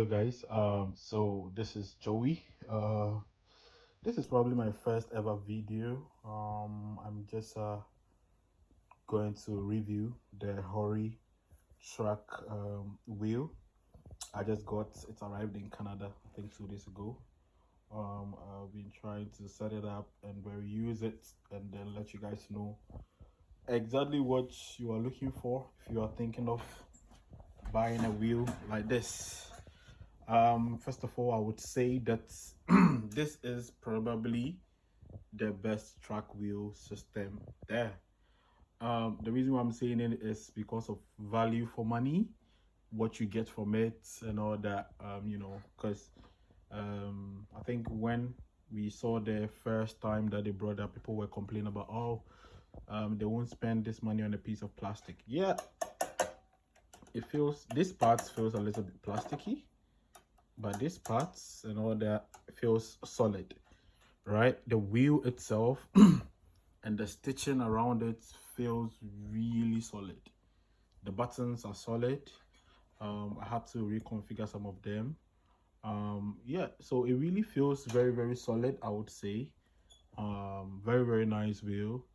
Hello guys. So this is Joey. This is probably my first ever video. I'm just going to review the HORI track wheel. I just got it arrived in Canada, I think 2 days ago. I've been trying to set it up and very use it and then let you guys know exactly what you are looking for if you are thinking of buying a wheel like this. First of all, I would say that this is probably the best track wheel system there. The reason why I'm saying it is because of value for money, what you get from it, and all that. Because I think when we saw the first time that they brought up, people were complaining about, they won't spend this money on a piece of plastic. Yeah, this part feels a little bit plasticky, but this parts and all that feels solid, right? The wheel itself and the stitching around it feels really solid. The buttons are solid. I had to reconfigure some of them. Yeah, so it really feels very solid, I would say. Very nice wheel.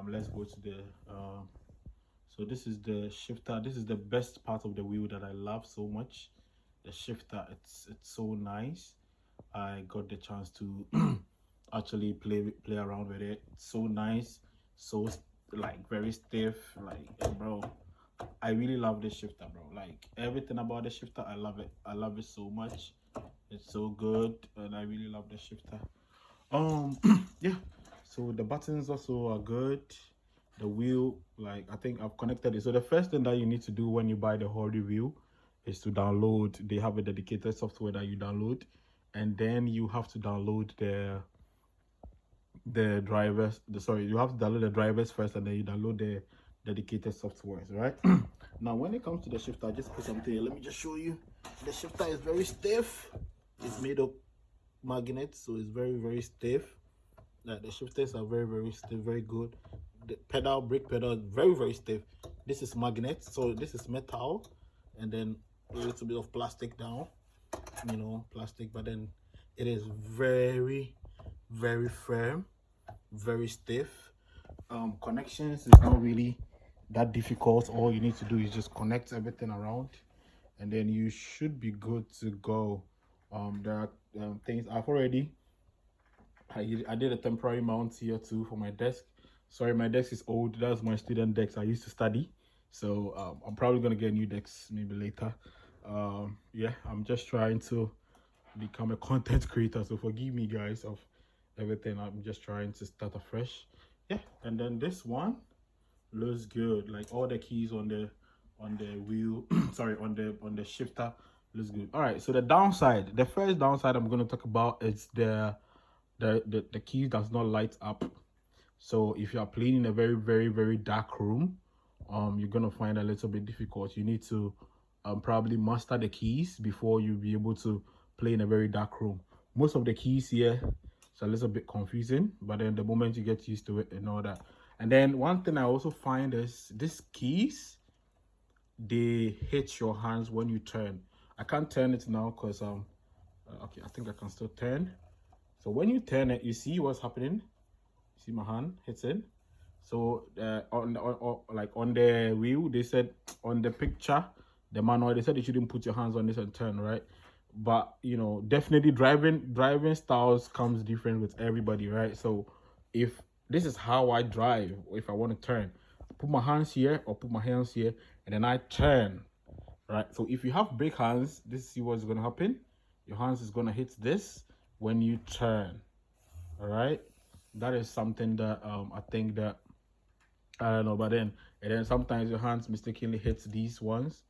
Let's go to the so this is the shifter. This is the best part of the wheel that I love so much. The shifter, it's so nice. I got the chance to actually play around with it. It's so nice, so like very stiff. Like, bro, I really love this shifter, bro. Like everything about the shifter, I love it. I love it so much. It's so good, and I really love the shifter. Yeah. So the buttons also are good. The wheel, like I think I've connected it. So the first thing that you need to do when you buy the HORI wheel is to download. They have a dedicated software that you download, and then you have to download the drivers. You have to download the drivers first, and then you download the dedicated softwares, right? Now, when it comes to the shifter, I just put something here. Let me just show you. The shifter is very stiff. It's made of magnets, so it's very stiff. Like the shifters are very stiff, very good. The brake pedal is very stiff. This is magnet, so this is metal, and then a little bit of plastic down, plastic, but then it is very firm, very stiff. Connections is not really that difficult. All you need to do is just connect everything around, and then you should be good to go. There are things I did a temporary mount here too for my desk. Sorry, my desk is old. That's my student desk I used to study. So I'm probably gonna get a new desk maybe later. Yeah, I'm just trying to become a content creator. So forgive me, guys, of everything. I'm just trying to start afresh. Yeah, and then this one looks good. Like all the keys on the wheel, sorry, on the shifter looks good. All right. So the first downside I'm gonna talk about is the key does not light up. So if you are playing in a very dark room, you're gonna find it a little bit difficult. You need to probably master the keys before you'll be able to play in a very dark room. Most of the keys here, it's a little bit confusing, but then the moment you get used to it and all that. And then one thing I also find is these keys, they hit your hands when you turn. I can't turn it now because okay, I think I can still turn. So when you turn it, you see what's happening. See my hand hits it. So on the wheel, they said on the picture, the manual, they said you shouldn't put your hands on this and turn, right? But definitely driving styles comes different with everybody, right? So if this is how I drive, if I want to turn, I put my hands here or put my hands here, and then I turn, right? So if you have brake hands, this is what's gonna happen. Your hands is gonna hit this when you turn. All right, that is something that I think that I don't know, but then and then sometimes your hands mistakenly hits these ones,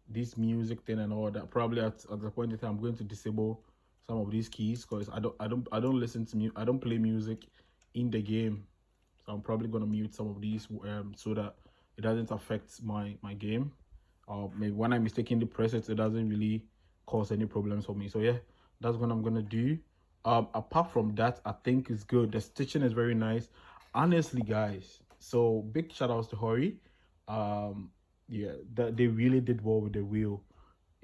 this music thing and all that. Probably at the point in time I'm going to disable some of these keys because I don't listen to I don't play music in the game. So I'm probably gonna mute some of these so that it doesn't affect my game. Or maybe when I mistakenly press it, it doesn't really cause any problems for me. So yeah, that's what I'm gonna do. Apart from that, I think it's good. The stitching is very nice, honestly, guys. So big shout outs to HORI. Yeah, that they really did well with the wheel.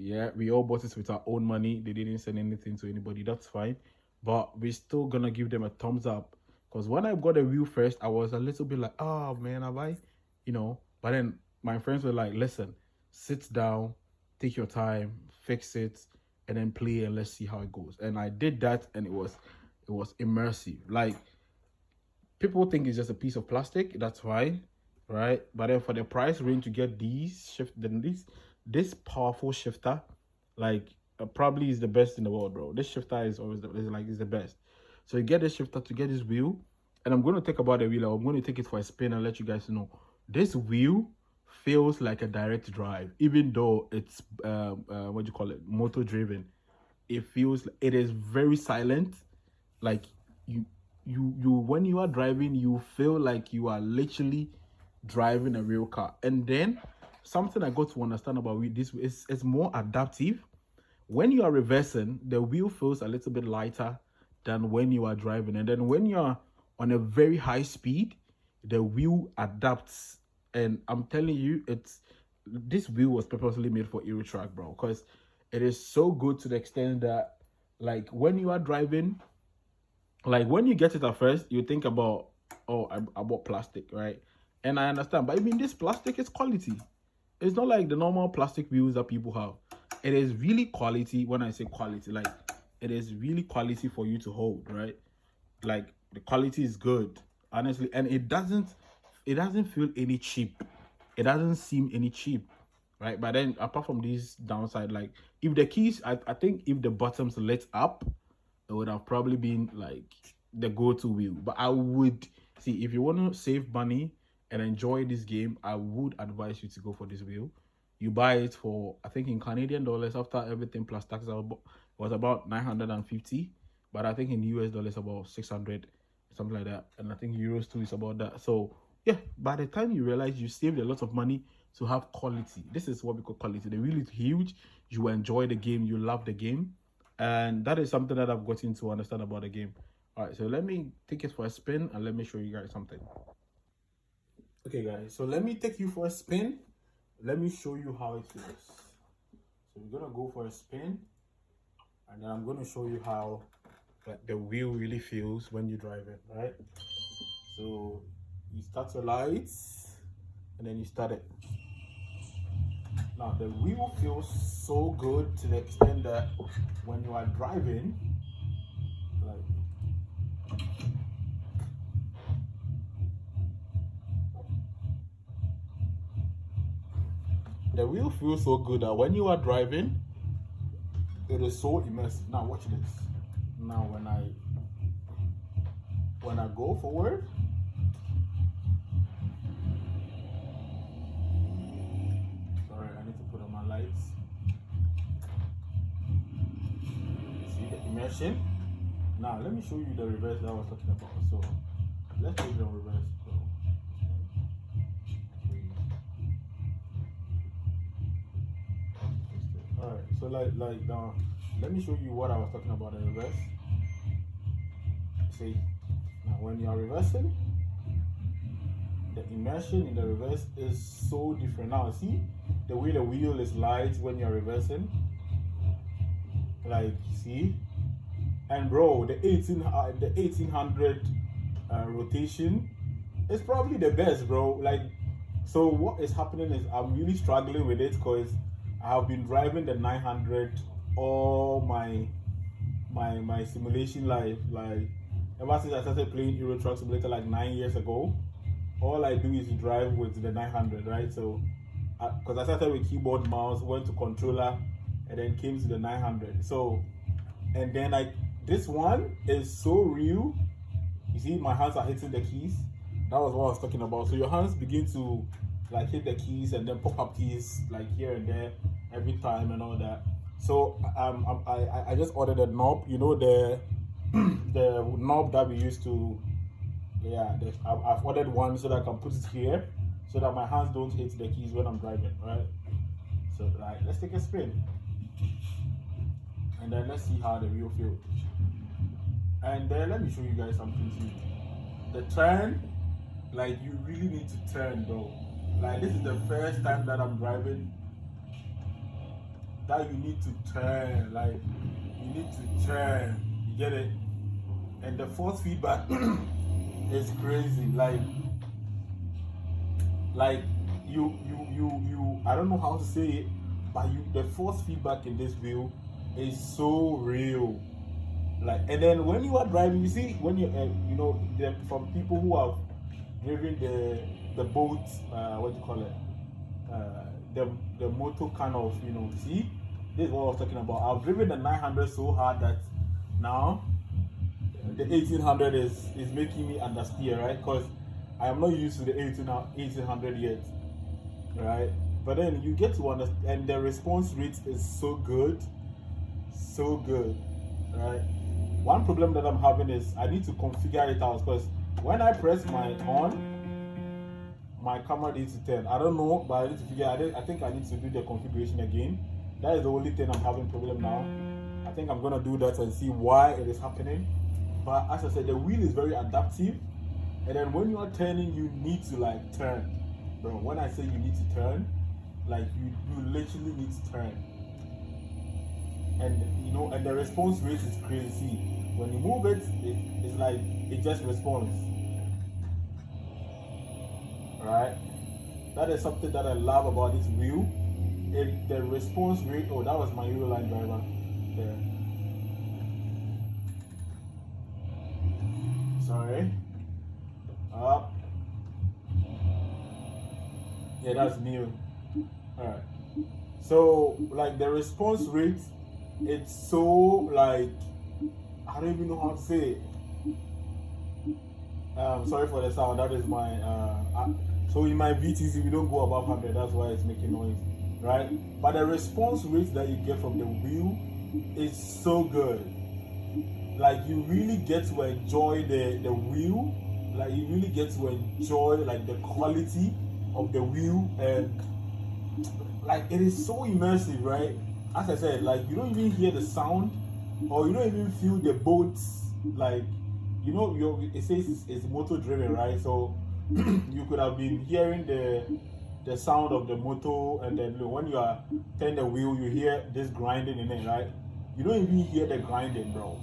Yeah, we all bought it with our own money. They didn't send anything to anybody. That's fine. But we're still gonna give them a thumbs up. Because when I got a wheel first, I was a little bit like, oh man, have I? But then my friends were like, listen, sit down, take your time, fix it, and then play and let's see how it goes. And I did that and it was immersive. Like, people think it's just a piece of plastic. That's fine, right? But then for the price range to get this powerful shifter, like, probably is the best in the world, bro. This shifter is always is the best. So you get this shifter to get this wheel, and I'm going to talk about the wheel. I'm going to take it for a spin and let you guys know this wheel feels like a direct drive, even though it's what do you call it, motor driven. It is very silent. Like, you when you are driving, you feel like you are literally driving a real car. And then something I got to understand about this is it's more adaptive. When you are reversing, the wheel feels a little bit lighter than when you are driving. And then when you're on a very high speed, the wheel adapts. And I'm telling you, this wheel was purposely made for Euro track, bro, because it is so good to the extent that, like, when you are driving, like, when you get it at first, you think about, oh, I bought plastic, right? And I understand, but I mean, this plastic is quality. It's not like the normal plastic wheels that people have. It is really quality. When I say quality, like, it is really quality for you to hold, right? Like, the quality is good, honestly, and it doesn't feel any cheap. It doesn't seem any cheap, right? But then, apart from this downside, like, if the keys, I think if the bottoms lit up, it would have probably been like the go-to wheel. But I would see, if you want to save money and enjoy this game, I would advise you to go for this wheel. You buy it for, I think in Canadian dollars, after everything plus tax, was about 950. But I think in US dollars about 600, something like that. And I think euros too is about that. So yeah, by the time you realize you saved a lot of money to have quality. This is what we call quality. The wheel is huge. You enjoy the game. You love the game. And that is something that I've gotten to understand about the game. All right, so let me take it for a spin and let me show you guys something. Okay, guys, so let me take you for a spin. Let me show you how it feels. So we're gonna go for a spin, and then I'm gonna show you how, like, the wheel really feels when you drive it, right? So you start your lights, and then you start it. Now, the wheel feels so good to the extent that when you are driving, like, the wheel feels so good that when you are driving, it is so immersive. Now watch this. Now when I go forward, sorry, I need to put on my lights. See the immersion? Now let me show you the reverse that I was talking about. So let's put it on reverse. Alright, so like now let me show you what I was talking about in reverse. See, now when you are reversing, the immersion in the reverse is so different. Now see the way the wheel is light when you're reversing, like, see, and bro, the 1800 rotation is probably the best, bro. Like, so what is happening is I'm really struggling with it because I have been driving the 900 all my simulation life. Like, ever since I started playing Euro Truck Simulator like 9 years ago, all I do is drive with the 900, right? So, because I started with keyboard, mouse, went to controller, and then came to the 900. So, and then this one is so real. You see, my hands are hitting the keys. That was what I was talking about. So your hands begin to, like, hit the keys and then pop up keys like here and there every time and all that. So I just ordered a knob. You know, the the knob that we used to. Yeah, I've ordered one so that I can put it here, so that my hands don't hit the keys when I'm driving, right? So, right, let's take a spin, and then let's see how the wheel feels. And then let me show you guys something too. The turn, like, you really need to turn, bro. Like, this is the first time that I'm driving that you need to turn, like you need to turn. You get it? And the force feedback is crazy. Like you I don't know how to say it, but the force feedback in this wheel is so real. Like, and then when you are driving, you see when you from people who have driven the boat, what do you call it, the motor kind of, see, this is what I was talking about. I've driven the 900 so hard that now the 1800 is making me understeer, right? Because I am not used to the 1800 yet, right? But then you get to understand, and the response rate is so good, right? One problem that I'm having is I need to configure it out, because when I press my on, my camera needs to turn. I don't know, but I need to figure out. I think I need to do the configuration again. That is the only thing I'm having problem now. I think I'm gonna do that and see why it is happening. But as I said, the wheel is very adaptive, and then when you are turning, you need to like turn, bro. When I say you need to turn, like you literally need to turn, and and the response rate is crazy. When you move it, it's like it just responds. Right? That is something that I love about this wheel. The response rate. Oh, that was my wheel line driver there. Sorry. Up. Yeah, that's new. Alright. So, like, the response rate, it's so, like, I don't even know how to say it. Sorry for the sound. That is my so in my VTC we don't go above 100. That's why it's making noise, right? But the response rate that you get from the wheel is so good. Like, you really get to enjoy the wheel. Like, you really get to enjoy like the quality of the wheel, and like it is so immersive, right? As I said, like you don't even hear the sound, or you don't even feel the boats, like. It says it's motor driven, right? So you could have been hearing the sound of the motor, and then when you are turning the wheel, you hear this grinding in it, right? You don't even hear the grinding, bro.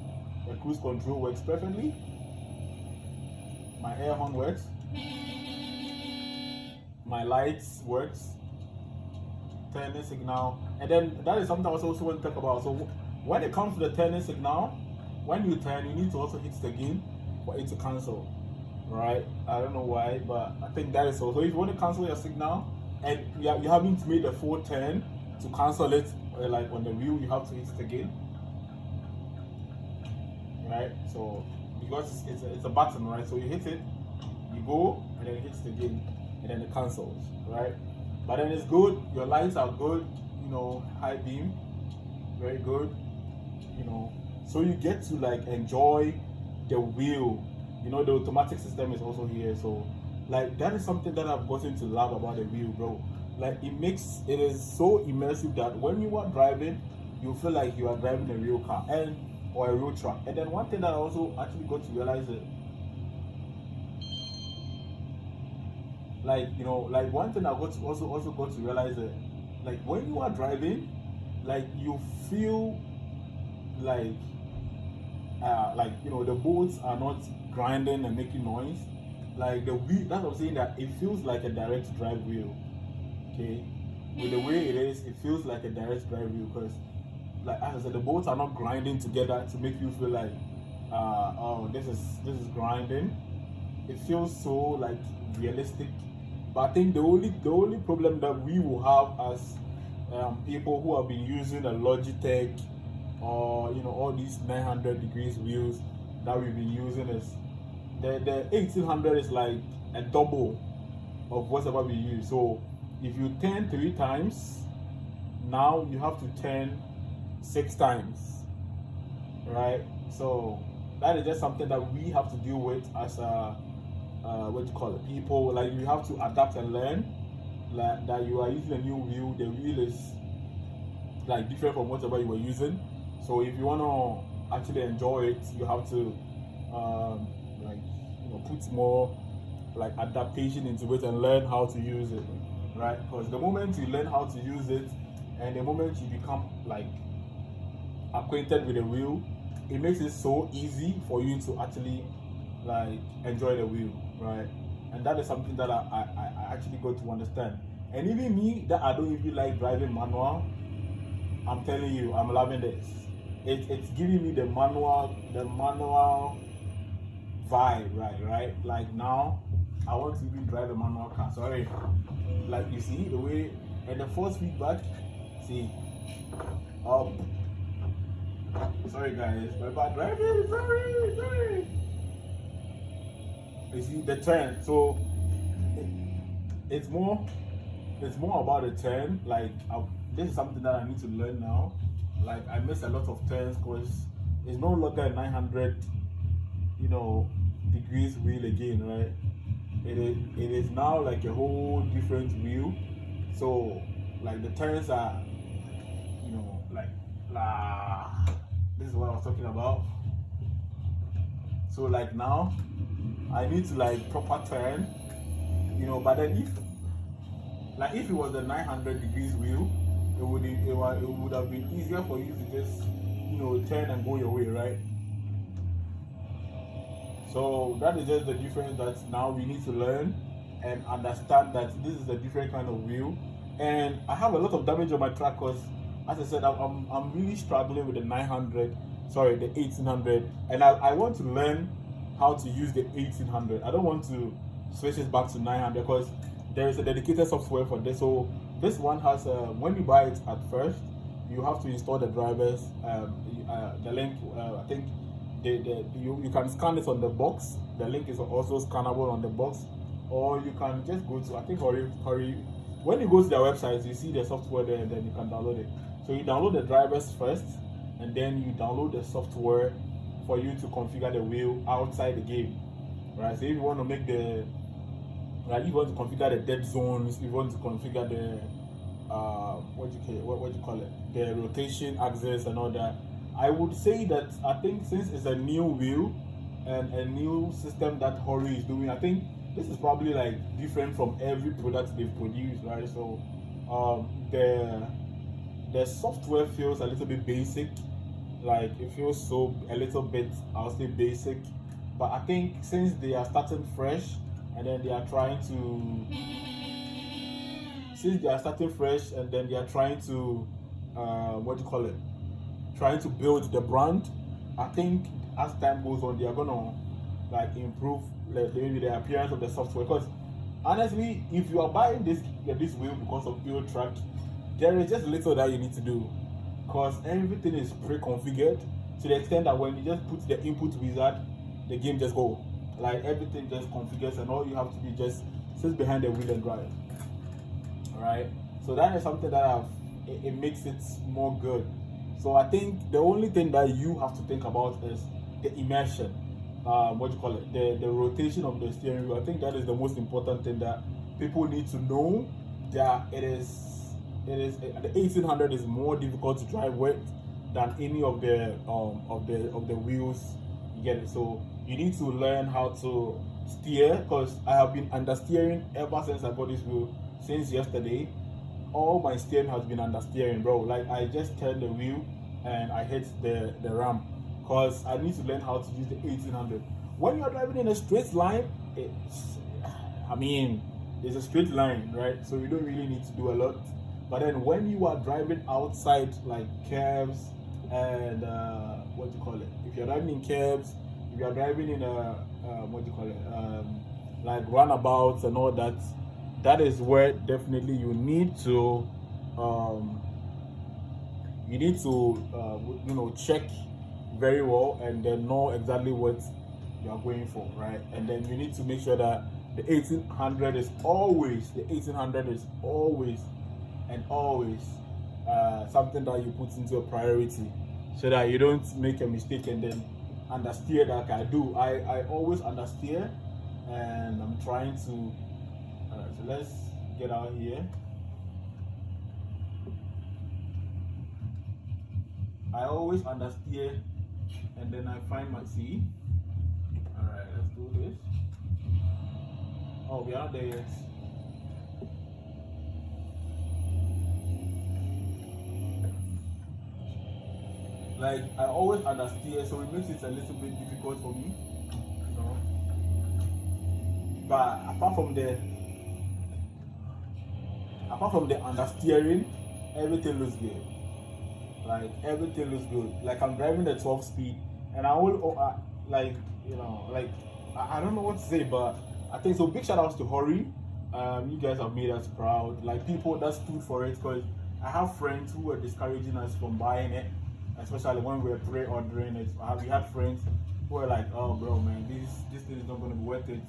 The cruise control works perfectly. My air horn works. My lights works. Turning signal, and then that is something I also want to talk about. So when it comes to the turning signal, when you turn, you need to also hit the again for it to cancel, right? I don't know why, but I think that is so. So if you want to cancel your signal and you haven't made a full turn to cancel it, like on the wheel, you have to hit it again, right? So because it's a button, right? So you hit it, you go, and then it hits it again, and then it cancels, right? But then it's good. Your lights are good, high beam, very good, So you get to like enjoy the wheel. The automatic system is also here. So like that is something that I've gotten to love about the wheel, bro. Like it is so immersive that when you are driving, you feel like you are driving a real car or a real truck. And then one thing that I also actually got to realize is like one thing I also got to realize that like when you are driving, like you feel like the bolts are not grinding and making noise. Like the wheel, that's what I'm saying, that it feels like a direct drive wheel. Okay, with the way it is, it feels like a direct drive wheel, because like as I said, the bolts are not grinding together to make you feel like this is grinding. It feels so like realistic. But I think the only problem that we will have as people who have been using a Logitech or all these 900 degrees wheels that we've been using is the 1800 is like a double of whatever we use. So if you turn 3 times, now you have to turn 6 times, right? So that is just something that we have to deal with as people. Like, you have to adapt and learn that you are using a new wheel. The wheel is like different from whatever you were using. So if you want to actually enjoy it, you have to put more like adaptation into it and learn how to use it, right? Because the moment you learn how to use it, and the moment you become like acquainted with the wheel, it makes it so easy for you to actually like enjoy the wheel, right? And that is something that I actually got to understand. And even me, that I don't even like driving manual, I'm telling you, I'm loving this. It's giving me the manual vibe, right? Like now, I want to even drive a manual car. Sorry, like you see the way and the force feedback. See, um, sorry guys, my bad driving. Sorry. You see the turn, so it's more about the turn. Like this is something that I need to learn now. Like I miss a lot of turns because it's no longer a 900, degrees wheel again, right? It is now like a whole different wheel. So like the turns are, like this is what I was talking about. So like now I need to like proper turn, but then if it was a 900 degrees wheel, it would have been easier for you to just turn and go your way, right? So that is just the difference that now we need to learn and understand that this is a different kind of wheel. And I have a lot of damage on my track because, as I said, I'm really struggling with the 1800, and I want to learn how to use the 1800. I don't want to switch it back to 900 because there is a dedicated software for this. So this one has when you buy it at first, you have to install the drivers. The link, I think you can scan it on the box. The link is also scannable on the box, or you can just go to, I think, HORI. When you go to their website, you see the software there, and then you can download it. So you download the drivers first, and then you download the software for you to configure the wheel outside the game, right? So if you want to make if you want to configure the dead zones, if you want to configure the what do you call it, the rotation axis and all that, I would say that I think since it's a new wheel and a new system that HORI is doing, I think this is probably like different from every product they've produced, right? So the software feels a little bit basic, like it feels so a little bit, I'll say, basic. But I think since they are starting fresh and then they are trying to trying to build the brand, I think as time goes on, they are gonna like improve maybe the appearance of the software. Because honestly, if you are buying this wheel because of your track, there is just little that you need to do, because everything is pre-configured to the extent that when you just put the input wizard, the game just go. Like everything just configures, and all you have to do just sit behind the wheel and drive. Right? So that is something that it makes it more good. So I think the only thing that you have to think about is the immersion. The rotation of the steering wheel. I think that is the most important thing that people need to know. That it is the 1800 is more difficult to drive with than any of the wheels. You get it? So you need to learn how to steer, because I have been understeering ever since I got this wheel. Since yesterday, all my steering has been understeering, bro. Like I just turned the wheel and I hit the ramp, because I need to learn how to use the 1800. When you're driving in a straight line, it's a straight line, right? So you don't really need to do a lot. But then when you are driving outside, like curves and if you're driving in curves, if you're driving in like runabouts and all that, that is where definitely you need to check very well and then know exactly what you are going for, right? And then you need to make sure that the 1800 is always and always something that you put into a priority, so that you don't make a mistake and then understeer. Like I do, I always understeer, and I'm trying to. Alright, so let's get out here. I always understeer, and then I find my C. Alright, let's do this. Oh, we are not there yet. like I always understeer, so it makes it a little bit difficult for me, you know. But apart from the understeering, everything looks good. Like everything looks good. Like I'm driving the 12 speed, and I will like like I don't know what to say, but I think so. Big shout outs to HORI. You guys have made us proud. Like people that stood for it, because I have friends who were discouraging us from buying it, especially when we were pre-ordering it. We had friends who were like, "Oh, bro, man, this thing is not going to be worth it."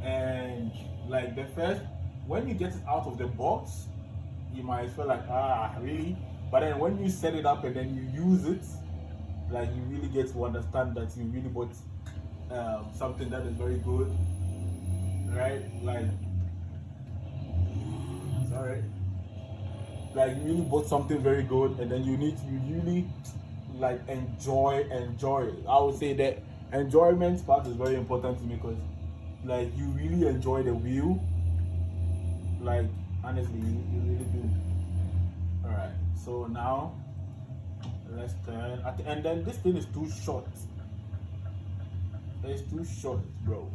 And like the first, when you get it out of the box, you might feel like, really? But then when you set it up and then you use it, like you really get to understand that you really bought something that is very good, right? Like, sorry, like you really bought something very good, and then you really like enjoy. I would say that enjoyment part is very important to me, because like you really enjoy the wheel. Like honestly, you really do. All right, so now let's turn. And then this thing is too short. It's too short, bro.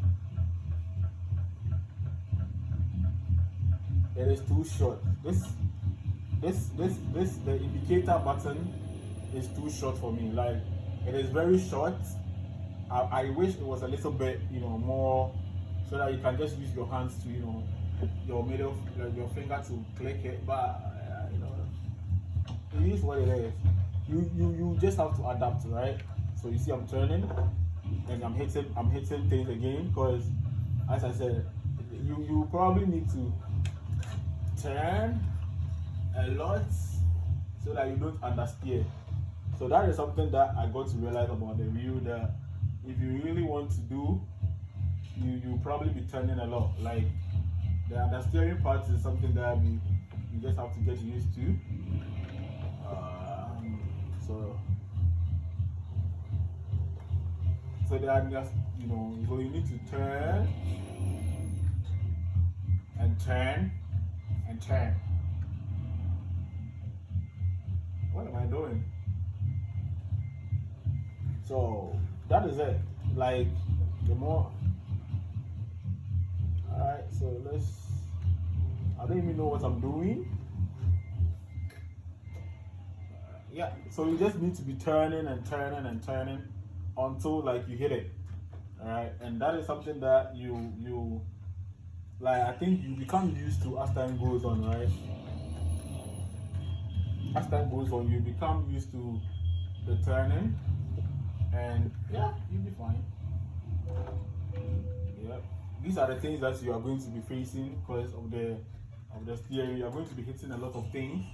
It is too short. The indicator button is too short for me. Like it is very short. I wish it was a little bit, more, so that you can just use your hands to, your middle, your finger to click it. But it is what it is. You just have to adapt, right? So you see, I'm turning, and I'm hitting things again, because, as I said, you probably need to turn a lot so that you don't understeer. So that is something that I got to realize about the wheel, that if you really want to do, you probably be turning a lot. Like the understeering part is something that you just have to get used to. So they are just, so you need to turn and turn and turn. What am I doing? So that is it. Like the more. Alright, so I don't even know what I'm doing. Yeah, so you just need to be turning and turning and turning until like you hit it. Alright, and that is something that you like, I think you become used to as time goes on, right? As time goes on, you become used to the turning, and yeah, you'll be fine. Yeah, these are the things that you are going to be facing because of the steering. You are going to be hitting a lot of things.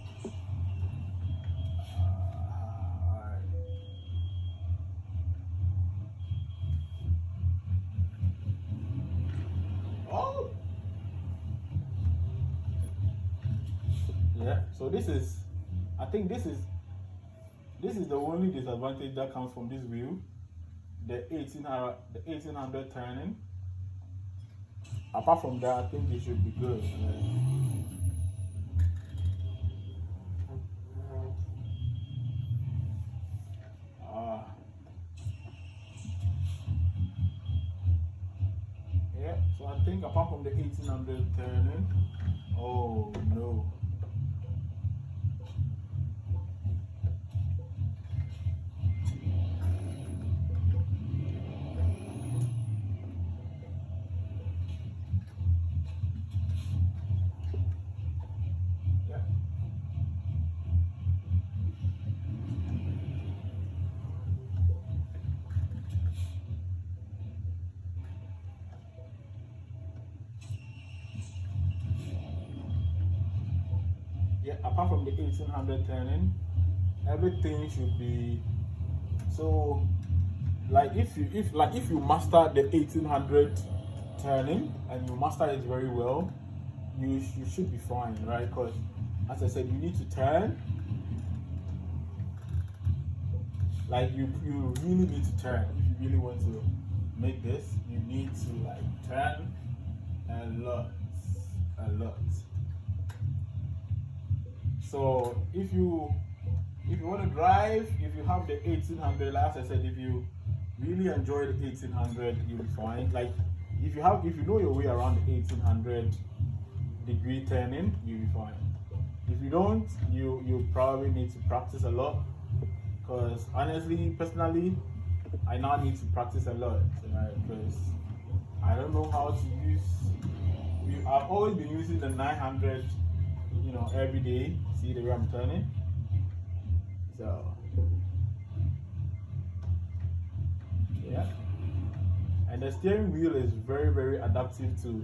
Oh, yeah. So I think this is the only disadvantage that comes from this wheel, the 1800 turning. Apart from that, I think it should be good. Yeah, so I think apart from the 1800 turning, oh no. Yeah, apart from the 1800 turning, everything should be so. Like if you master the 1800 turning and you master it very well, you should be fine, right? Because as I said, you need to turn. Like you really need to turn if you really want to make this. You need to like turn a lot. So if you if you want to drive, if you have the 1800, like as I said, if you really enjoy the 1800, you'll be fine. Like if you know your way around the 1800 degree turning, you'll be fine. If you don't, you probably need to practice a lot. Because honestly, personally, I now need to practice a lot, because I don't know how to use. I've always been using the 900, every day. See the way I'm turning. So yeah, and the steering wheel is very very adaptive to,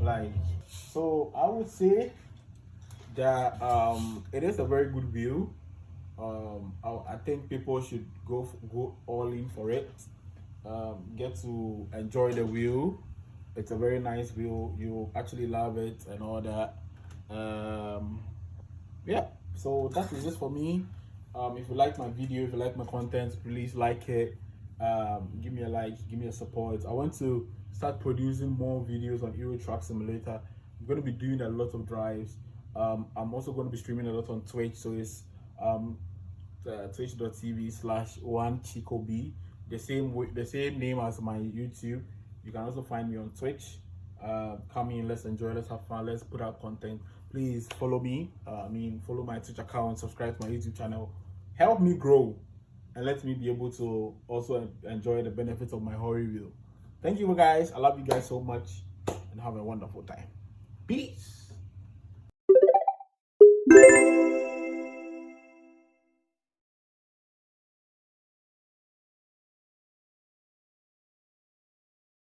like. So I would say that it is a very good wheel. I think people should go all in for it. Get to enjoy the wheel. It's a very nice wheel. You actually love it and all that. Yeah. So that is just for me. If you like my video, if you like my content, please like it. Give me a like, give me a support. I want to start producing more videos on Euro Truck Simulator. I'm going to be doing a lot of drives. I'm also going to be streaming a lot on Twitch. So it's twitch.tv/1chicob, the same name as my YouTube. You can also find me on Twitch. Come in, let's enjoy, let's have fun, let's put out content. Please follow me. Follow my Twitch account, subscribe to my YouTube channel. Help me grow and let me be able to also enjoy the benefits of my HORI wheel. Thank you guys. I love you guys so much and have a wonderful time. Peace.